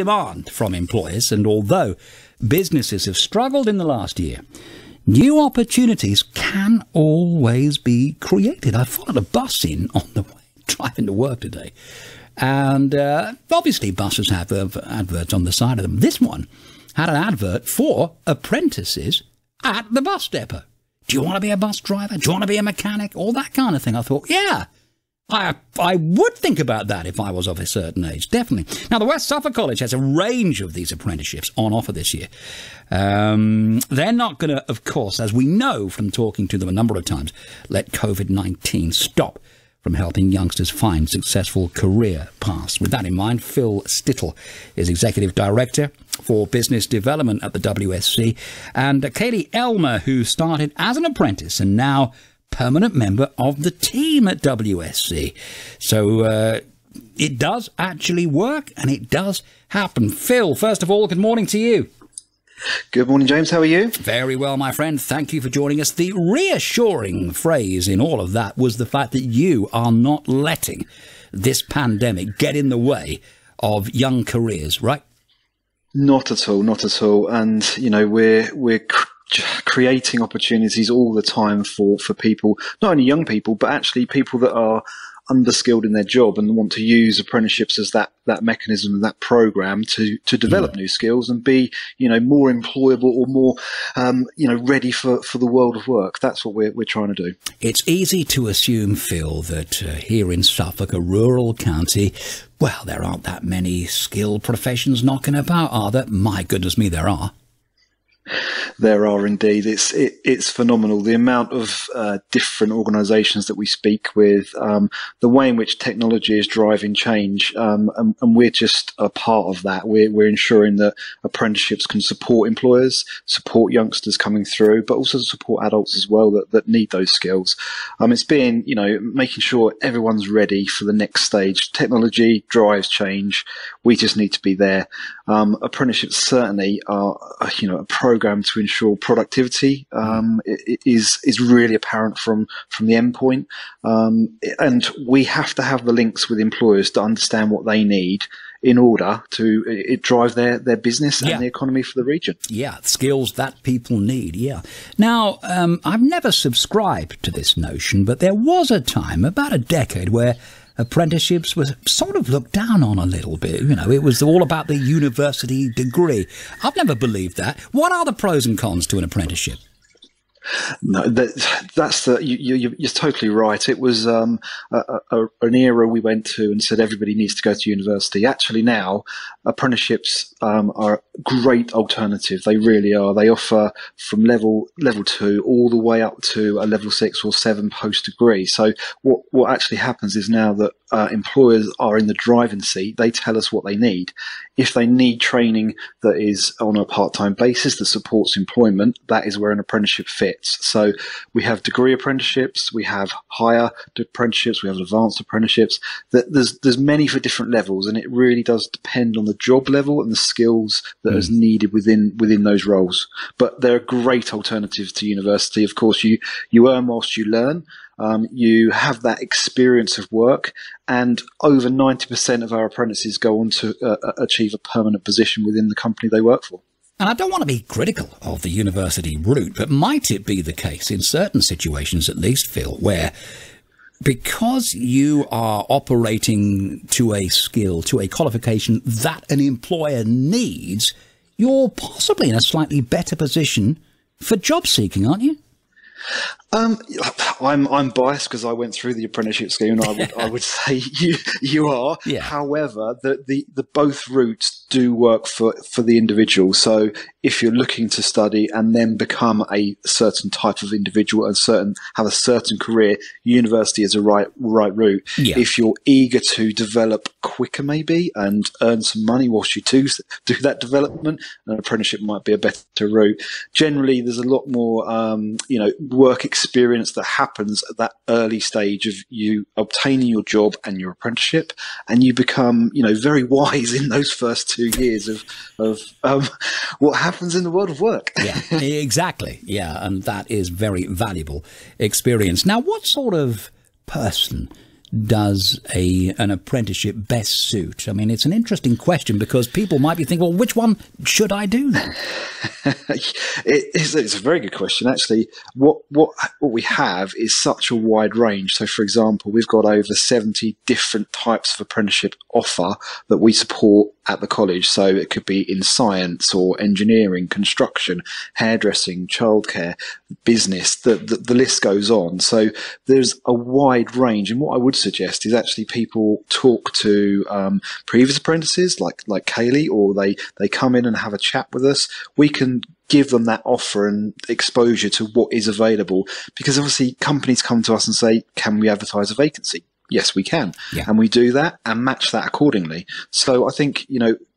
demand from employers, and although businesses have struggled in the last year, new opportunities can always be created. I followed a bus in on the way driving to work today, and obviously buses have adverts on the side of them. This one had an advert for apprentices at the bus depot. Do you want to be a bus driver? Do you want to be a mechanic? All that kind of thing. I thought, yeah, I would think about that if I was of a certain age, definitely. Now, the West Suffolk College has a range of these apprenticeships on offer this year. They're not going to, of course, as we know from talking to them a number of times, let COVID-19 stop from helping youngsters find successful career paths. With that in mind, Phil Stittle is Executive Director for Business Development at the WSC, and Kayleigh Elmer, who started as an apprentice and now permanent member of the team at WSC. So it does actually work, and it does happen. Phil, first of all, good morning to you. Good morning, James. How are you? Very well, my friend. Thank you for joining us. The reassuring phrase in all of that was the fact that you are not letting this pandemic get in the way of young careers, right? Not at all, not at all. And, you know, we're creating opportunities all the time for people, not only young people, but actually people that are underskilled in their job and want to use apprenticeships as that mechanism and that program to develop new skills and be, you know, more employable or more, you know, ready for the world of work. That's what we're trying to do. It's easy to assume, Phil, that here in Suffolk, a rural county, well, there aren't that many skilled professions knocking about, are there? My goodness me, there are. There are indeed. It's phenomenal. The amount of different organisations that we speak with, the way in which technology is driving change, and we're just a part of that. We're ensuring that apprenticeships can support employers, support youngsters coming through, but also support adults as well that need those skills. It's being, you know, making sure everyone's ready for the next stage. Technology drives change. We just need to be there. Apprenticeships certainly are, you know, a program to ensure productivity is really apparent from the endpoint, and we have to have the links with employers to understand what they need in order to drive their business and the economy for the region. Yeah, skills that people need, Now, I've never subscribed to this notion, but there was a time, about a decade, where apprenticeships were sort of looked down on a little bit. You know, it was all about the university degree. I've never believed that. What are the pros and cons to an apprenticeship? No, that's you're totally right. It was an era we went to and said everybody needs to go to university. Actually, now apprenticeships are a great alternative. They really are. They offer from level 2 all the way up to a level 6 or 7 post degree. So what actually happens is now that employers are in the driving seat, they tell us what they need. If they need training that is on a part-time basis that supports employment, that is where an apprenticeship fits. So we have degree apprenticeships, we have higher apprenticeships, we have advanced apprenticeships. There's many for different levels, and it really does depend on the job level and the skills that is needed within those roles. But they're a great alternative to university. Of course, you earn whilst you learn. You have that experience of work, and over 90% of our apprentices go on to achieve a permanent position within the company they work for. And I don't want to be critical of the university route, but might it be the case in certain situations, at least, Phil, where because you are operating to a skill, to a qualification that an employer needs, you're possibly in a slightly better position for job seeking, aren't you? I'm biased because I went through the apprenticeship scheme, and I would say you are. Yeah. However, the both routes do work for the individual. So if you're looking to study and then become a certain type of individual and have a certain career, university is a right route. Yeah. If you're eager to develop quicker maybe and earn some money whilst you do that development, an apprenticeship might be a better route. Generally, there's a lot more work experience that happens at that early stage of you obtaining your job and your apprenticeship, and you become very wise in those first 2 years of what happens in the world of work. Yeah, exactly. Yeah, and that is very valuable experience. Now, what sort of person does an apprenticeship best suit? I mean, it's an interesting question because people might be thinking, well, which one should I do then? It's a very good question, actually. What we have is such a wide range. So, for example, we've got over 70 different types of apprenticeship offer that we support at the college. So it could be in science or engineering, construction, hairdressing, childcare, business, the list goes on. So there's a wide range. And what I would suggest is actually people talk to previous apprentices like Kayleigh, or they come in and have a chat with us. We can give them that offer and exposure to what is available, because obviously companies come to us and say, can we advertise a vacancy? Yes, we can. Yeah. And we do that and match that accordingly. So I think,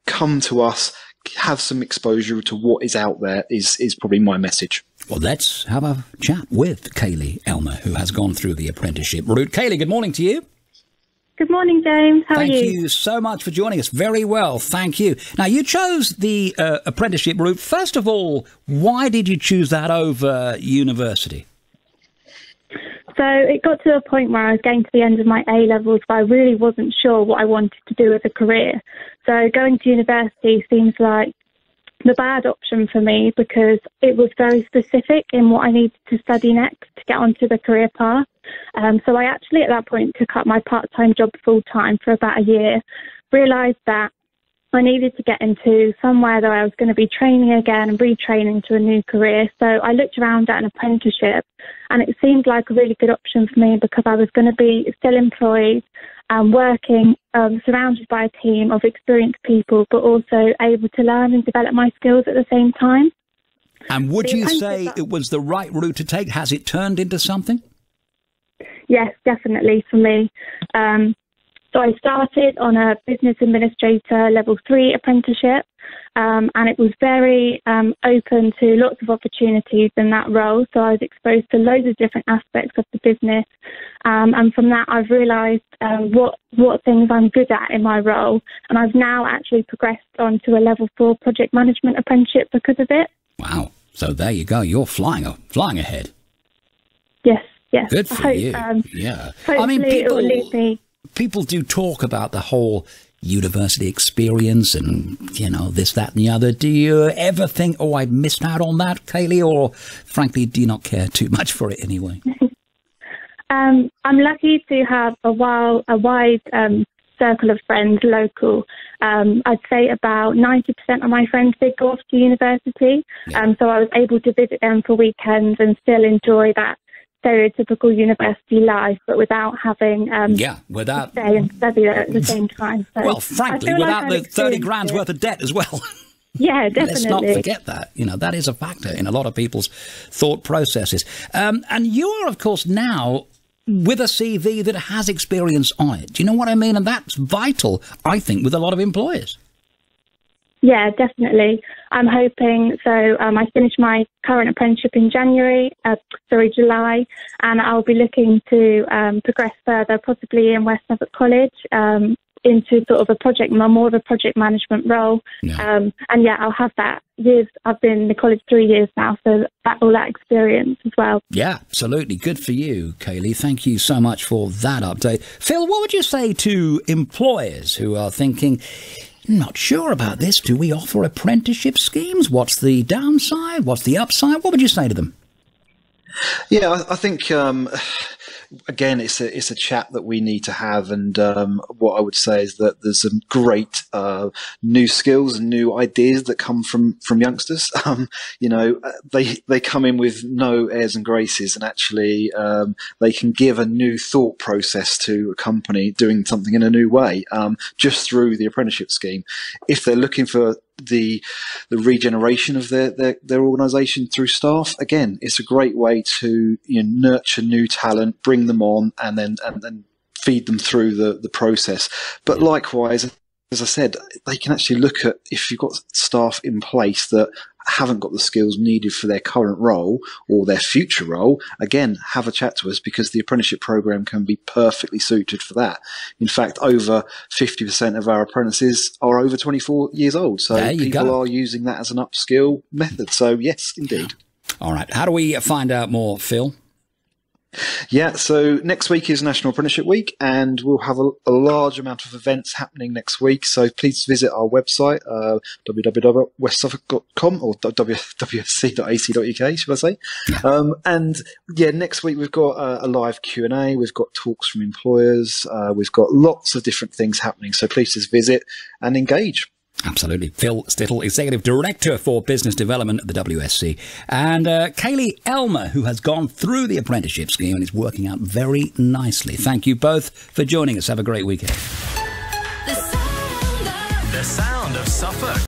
come to us, have some exposure to what is out there is probably my message. Well, let's have a chat with Kayleigh Elmer, who has gone through the apprenticeship route. Kayleigh, good morning to you. Good morning, James. How are you? Thank you so much for joining us. Very well, thank you. Now, you chose the apprenticeship route. First of all, why did you choose that over university? So it got to a point where I was getting to the end of my A-levels, but I really wasn't sure what I wanted to do as a career. So going to university seems like the bad option for me because it was very specific in what I needed to study next to get onto the career path. So I actually at that point took up my part-time job full-time for about a year, realised that I needed to get into somewhere that I was going to be training again and retraining to a new career. So I looked around at an apprenticeship and it seemed like a really good option for me because I was going to be still employed, working, surrounded by a team of experienced people, but also able to learn and develop my skills at the same time. And would you say it was the right route to take? Has it turned into something? Yes, definitely for me. So I started on a business administrator level 3 apprenticeship, and it was very open to lots of opportunities in that role. So I was exposed to loads of different aspects of the business, and from that I've realised what things I'm good at in my role, and I've now actually progressed on to a level 4 project management apprenticeship because of it. Wow! So there you go. You're flying ahead. Yes. Yes. Good for you. Yeah. I mean, it will lead me. People do talk about the whole university experience and, this, that and the other. Do you ever think, oh, I missed out on that, Kayleigh, or frankly, do you not care too much for it anyway? I'm lucky to have a wide circle of friends local. I'd say about 90% of my friends did go off to university, so I was able to visit them for weekends and still enjoy that stereotypical university life, but without having without stay and study there at the same time. So well, frankly, without the 30 grand's worth of debt as well. Yeah, definitely. Let's not forget that. That is a factor in a lot of people's thought processes. And you are, of course, now with a CV that has experience on it. Do you know what I mean? And that's vital, I think, with a lot of employers. Yeah, definitely. I'm hoping, so I finished my current apprenticeship in July, and I'll be looking to progress further, possibly in West Suffolk College, into sort of more of a project management role. Yeah. And I'll have that years. I've been in the college 3 years now, so all that experience as well. Yeah, absolutely. Good for you, Kayleigh. Thank you so much for that update. Phil, what would you say to employers who are thinking, not sure about this, do we offer apprenticeship schemes? What's the downside? What's the upside? What would you say to them? Yeah, I think again, it's a chat that we need to have, and what I would say is that there's some great new skills and new ideas that come from youngsters. They come in with no airs and graces, and actually they can give a new thought process to a company doing something in a new way just through the apprenticeship scheme. If they're looking for the regeneration of their organisation through staff, again, it's a great way to nurture new talent, bring them on, and then feed them through the process. But likewise, as I said, they can actually look at, if you've got staff in place that haven't got the skills needed for their current role or their future role, again, have a chat to us, because the apprenticeship program can be perfectly suited for that. In fact, over 50% of our apprentices are over 24 years old. So people are using that as an upskill method. So yes, indeed. All right. How do we find out more, Phil? Yeah, so next week is National Apprenticeship Week, and we'll have a large amount of events happening next week. So please visit our website, www.westsuffolk.com or wsc.ac.uk, should I say? And yeah, next week we've got a live Q&A. We've got talks from employers. We've got lots of different things happening. So please just visit and engage. Absolutely. Phil Stittle, Executive Director for Business Development at the WSC. And Kayleigh Elmer, who has gone through the apprenticeship scheme and is working out very nicely. Thank you both for joining us. Have a great weekend. The sound of Suffolk.